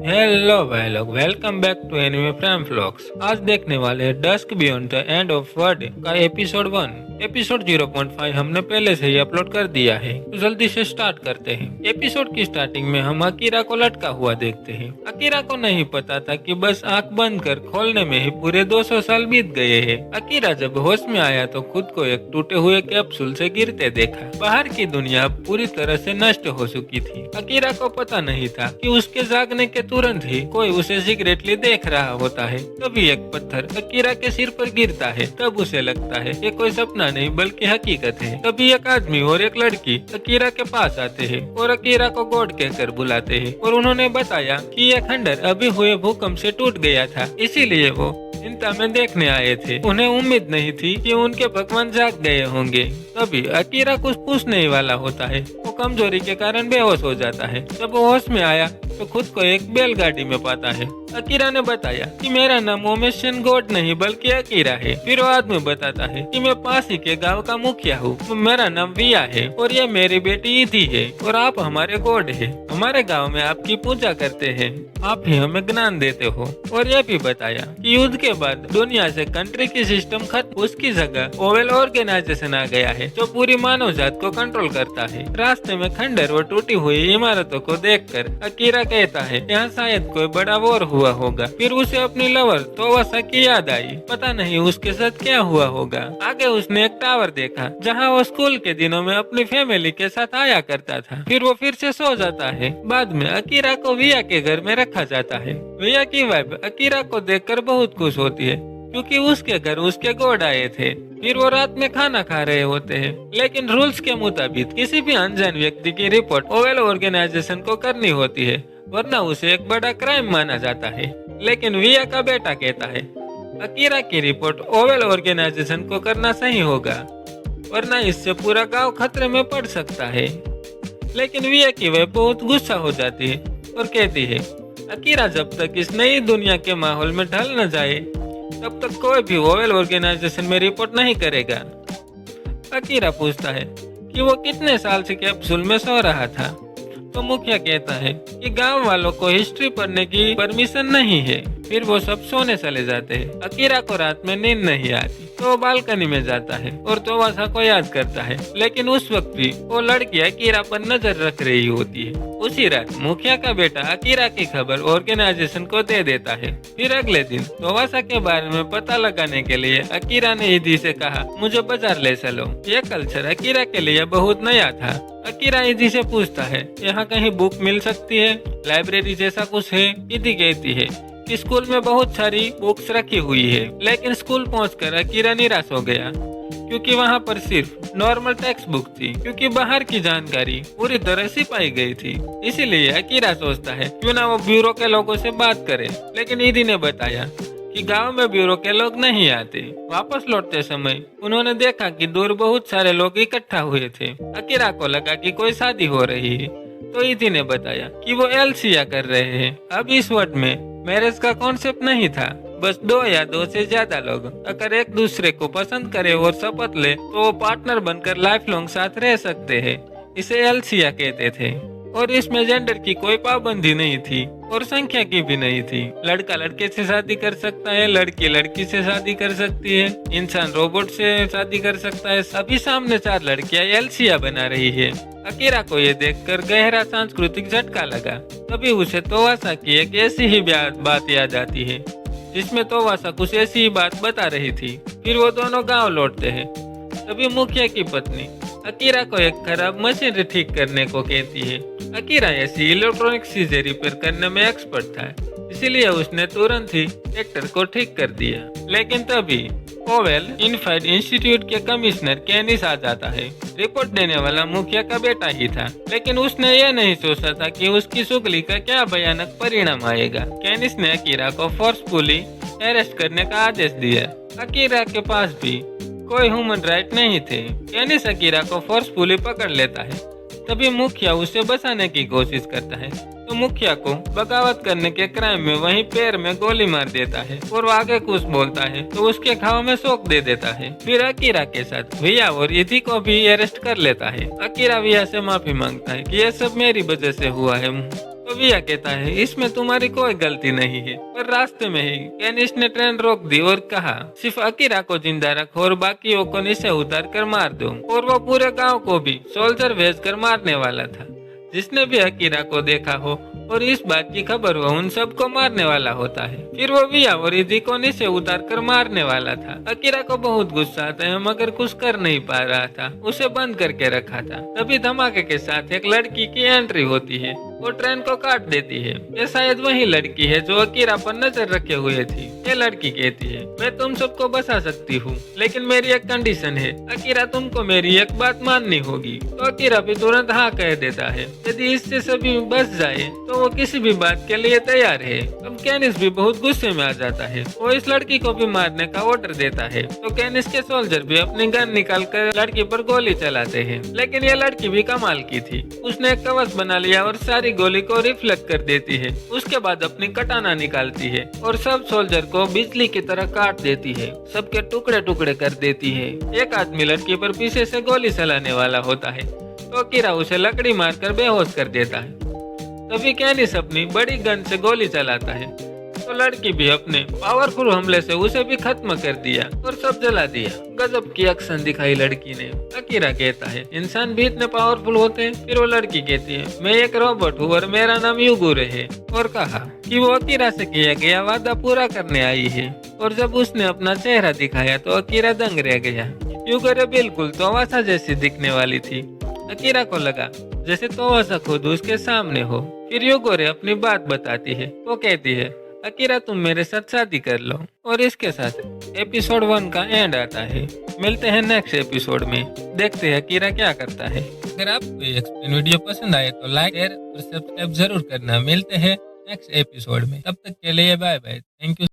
Hello भाई लोग, welcome back to anime prime vlogs. आज देखने वाले हैं dusk beyond the end of world का एपिसोड 1। एपिसोड 0.5 हमने पहले से ही अपलोड कर दिया है, तो जल्दी से स्टार्ट करते हैं। एपिसोड की स्टार्टिंग में हम अकीरा को लटका हुआ देखते हैं। अकीरा को नहीं पता था कि बस आंख बंद कर खोलने में ही पूरे 200 साल बीत गए हैं। अकीरा जब होश में आया तो खुद को एक टूटे हुए कैप्सूल से गिरते देखा। बाहर की दुनिया पूरी तरह से नष्ट हो चुकी थी। अकीरा को पता नहीं था कि उसके जागने के तुरंत ही कोई उसे सीक्रेटली देख रहा होता है। तभी एक पत्थर अकीरा के सिर पर गिरता है। तब उसे लगता है ये कोई सपना नहीं बल्कि हकीकत है। तभी एक आदमी और एक लड़की अकीरा के पास आते हैं और अकीरा को गॉड कहकर बुलाते हैं और उन्होंने बताया कि ये खंडर अभी हुए भूकंप से टूट गया था, इसीलिए वो चिंता में देखने आए थे। उन्हें उम्मीद नहीं थी कि उनके भगवान जाग गए होंगे। तभी अकीरा कुछ पूछने ही वाला होता है। वो कमजोरी के कारण बेहोश हो जाता है। जब वो होश में आया तो खुद को एक बैलगाड़ी में पाता है। अकीरा ने बताया कि मेरा नाम ओमेशन गॉड नहीं बल्कि अकीरा है। फिर वो आदमी बताता है कि मैं पास ही के गांव का मुखिया हूँ। तो मेरा नाम विया है और ये मेरी बेटी ईदी है और आप हमारे गॉड है। हमारे गांव में आपकी पूजा करते हैं, आप ही हमें ज्ञान देते हो। और ये भी बताया कि युद्ध के बाद दुनिया से कंट्री की सिस्टम खत्म, उसकी जगह ओवेल ऑर्गेनाइजेशन आ गया है जो पूरी मानव जात को कंट्रोल करता है। रास्ते में खंडर और टूटी हुई इमारतों को देखकर अकीरा कहता है यहाँ शायद कोई बड़ा वॉर हुआ होगा। फिर उसे अपनी लवर तोवासा की याद आई। पता नहीं उसके साथ क्या हुआ होगा। आगे उसने एक टावर देखा जहाँ वो स्कूल के दिनों में अपनी फैमिली के साथ आया करता था। फिर वो फिर से सो जाता है। बाद में अकीरा को विया के घर में रखा जाता है। विया की वाइफ अकीरा को देखकर बहुत खुश होती है क्योंकि उसके घर उसके गॉड आए थे। फिर वो रात में खाना खा रहे होते हैं, लेकिन रूल्स के मुताबिक किसी भी अनजान व्यक्ति की रिपोर्ट ओवेल ऑर्गेनाइजेशन को करनी होती है, वरना उसे एक बड़ा क्राइम माना जाता है। लेकिन विया का बेटा कहता है अकीरा की रिपोर्ट ओवेल ऑर्गेनाइजेशन को करना सही होगा, वरना इससे पूरा गांव खतरे में पड़ सकता है। लेकिन विया की वह बहुत गुस्सा हो जाती है और कहती है अकीरा जब तक इस नई दुनिया के माहौल में ढल न जाए तब तक कोई भी ओवेल ऑर्गेनाइजेशन में रिपोर्ट नहीं करेगा। अकीरा पूछता है कि वो कितने साल से कैप्सूल में सो रहा था। तो मुखिया कहता है कि गांव वालों को हिस्ट्री पढ़ने की परमिशन नहीं है। फिर वो सब सोने चले जाते हैं। अकीरा को रात में नींद नहीं आती तो वो बालकनी में जाता है और तोवासा को याद करता है। लेकिन उस वक्त भी वो लड़की अकीरा पर नजर रख रही होती है। उसी रात मुखिया का बेटा अकीरा की खबर ऑर्गेनाइजेशन को दे देता है। फिर अगले दिन तोवासा के बारे में पता लगाने के लिए अकीरा ने ईदी से कहा मुझे बाजार ले चलो। यह कल्चर अकीरा के लिए बहुत नया था। अकीरा ईदी से पूछता है यहाँ कहीं बुक मिल सकती है, लाइब्रेरी जैसा कुछ है। ईदी कहती है कि स्कूल में बहुत सारी बुक्स रखी हुई है। लेकिन स्कूल पहुंचकर अकीरा निराश हो गया क्योंकि वहां पर सिर्फ नॉर्मल टेक्स्ट बुक थी, क्योंकि बाहर की जानकारी पूरी तरह से पाई गई थी। इसीलिए अकीरा सोचता है क्यों ना वो ब्यूरो के लोगों से बात करे। लेकिन ईदी ने बताया कि गांव में ब्यूरो के लोग नहीं आते। वापस लौटते समय उन्होंने देखा कि दूर बहुत सारे लोग इकट्ठा हुए थे। अकीरा को लगा कि कोई शादी हो रही है, तो ईदी ने बताया कि वो एलसिया कर रहे हैं। अब इस वर्ड में मैरिज का कॉन्सेप्ट नहीं था, बस दो या दो से ज्यादा लोग अगर एक दूसरे को पसंद करे और शपथ ले तो वो पार्टनर बनकर लाइफ लॉन्ग साथ रह सकते हैं। इसे एलसिया कहते थे और इसमें जेंडर की कोई पाबंदी नहीं थी और संख्या की भी नहीं थी। लड़का लड़के से शादी कर सकता है, लड़की लड़की से शादी कर सकती है, इंसान रोबोट से शादी कर सकता है। अभी सामने 4 लड़कियां एलसिया बना रही है। अकीरा को ये देखकर गहरा सांस्कृतिक झटका लगा। तभी उसे तोवासा की एक ऐसी ही बात याद आती है जिसमें तोवासा कुछ ऐसी ही बात बता रही थी। फिर वो दोनों गांव लौटते हैं। तभी मुखिया की पत्नी अकीरा को एक खराब मशीन ठीक करने को कहती है। अकीरा ऐसी इलेक्ट्रॉनिक चीजें रिपेयर करने में एक्सपर्ट था, इसीलिए उसने तुरंत ही ट्रैक्टर को ठीक कर दिया। लेकिन तभी ओवेल इनफाइड इंस्टीट्यूट के कमिश्नर कैनिस आ जाता है। रिपोर्ट देने वाला मुखिया का बेटा ही था, लेकिन उसने यह नहीं सोचा था कि उसकी चुगली का क्या भयानक परिणाम आएगा। कैनिस ने अकीरा को फोर्सफुली अरेस्ट करने का आदेश दिया। अकीरा के पास भी कोई ह्यूमन राइट नहीं थे। कैनिस अकीरा को फोर्सफुली पकड़ लेता है। तभी मुखिया उसे बचाने की कोशिश करता है तो मुखिया को बगावत करने के क्राइम में वहीं पैर में गोली मार देता है और वो आगे कुछ बोलता है तो उसके घाव में शोक दे देता है। फिर अकीरा के साथ विया और ईदी को भी अरेस्ट कर लेता है। अकीरा विया से माफी मांगता है कि यह सब मेरी वजह से हुआ है। तो तो विया कहता है इसमें तुम्हारी कोई गलती नहीं है। पर रास्ते में ही केनिस ने ट्रेन रोक दी और कहा सिर्फ अकीरा को जिंदा रखो और बाकियों को नीचे उतार कर मार दो। और वो पूरे गांव को भी सोल्जर भेजकर मारने वाला था। जिसने भी अकीरा को देखा हो और इस बात की खबर हो उन सबको मारने वाला होता है। फिर वो विया और इजी को नीचे उतार कर मारने वाला था। अकीरा को बहुत गुस्सा आता है मगर कुछ कर नहीं पा रहा था, उसे बंद करके रखा था। तभी धमाके के साथ एक लड़की की एंट्री होती है, वो ट्रेन को काट देती है। ये शायद वही लड़की है जो अकीरा पर नजर रखे हुए थी। ये लड़की कहती है मैं तुम सबको बचा सकती हूँ लेकिन मेरी एक कंडीशन है। अकीरा तुमको मेरी एक बात माननी होगी। तो अकीरा भी तुरंत हाँ कह देता है। यदि इससे सभी बच जाए तो वो किसी भी बात के लिए तैयार है। अब केनिस भी बहुत गुस्से में आ जाता है। वो इस लड़की को भी मारने का ऑर्डर देता है। तो केनिस के सोल्जर भी अपनी गन निकाल कर लड़की पर गोली चलाते हैं। लेकिन ये लड़की भी कमाल की थी, उसने एक कवच बना लिया और सारी गोली को रिफ्लेक्ट कर देती है। उसके बाद अपनी कटाना निकालती है और सब सोल्जर को बिजली की तरह काट देती है, सबके टुकड़े टुकड़े कर देती है। एक आदमी लड़की पर पीछे से गोली चलाने वाला होता है तो अकीरा उसे लकड़ी मारकर बेहोश कर देता है। तभी केनिस अपनी बड़ी गन से गोली चलाता है तो लड़की भी अपने पावरफुल हमले से उसे भी खत्म कर दिया और सब जला दिया। गजब की एक्शन दिखाई लड़की ने। अकीरा कहता है इंसान भी इतने पावरफुल होते हैं। फिर वो लड़की कहती है मैं एक रोबोट हूँ और मेरा नाम युगुरे है। और कहा कि वो अकीरा से किया गया वादा पूरा करने आई है। और जब उसने अपना चेहरा दिखाया तो अकीरा दंग रह गया। युगुरे बिल्कुल तोवासा जैसी दिखने वाली थी। अकीरा को लगा जैसे तोवासा खुद उसके सामने हो। फिर युगुरे अपनी बात बताती है। वो कहती है अकीरा तुम मेरे साथ शादी कर लो। और इसके साथ एपिसोड 1 का एंड आता है। मिलते हैं नेक्स्ट एपिसोड में, देखते हैं अकीरा क्या करता है। अगर आपको ये एक्सप्लेन वीडियो पसंद आए तो लाइक शेयर और सब्सक्राइब जरूर करना। मिलते हैं नेक्स्ट एपिसोड में, तब तक के लिए बाय बाय, थैंक यू।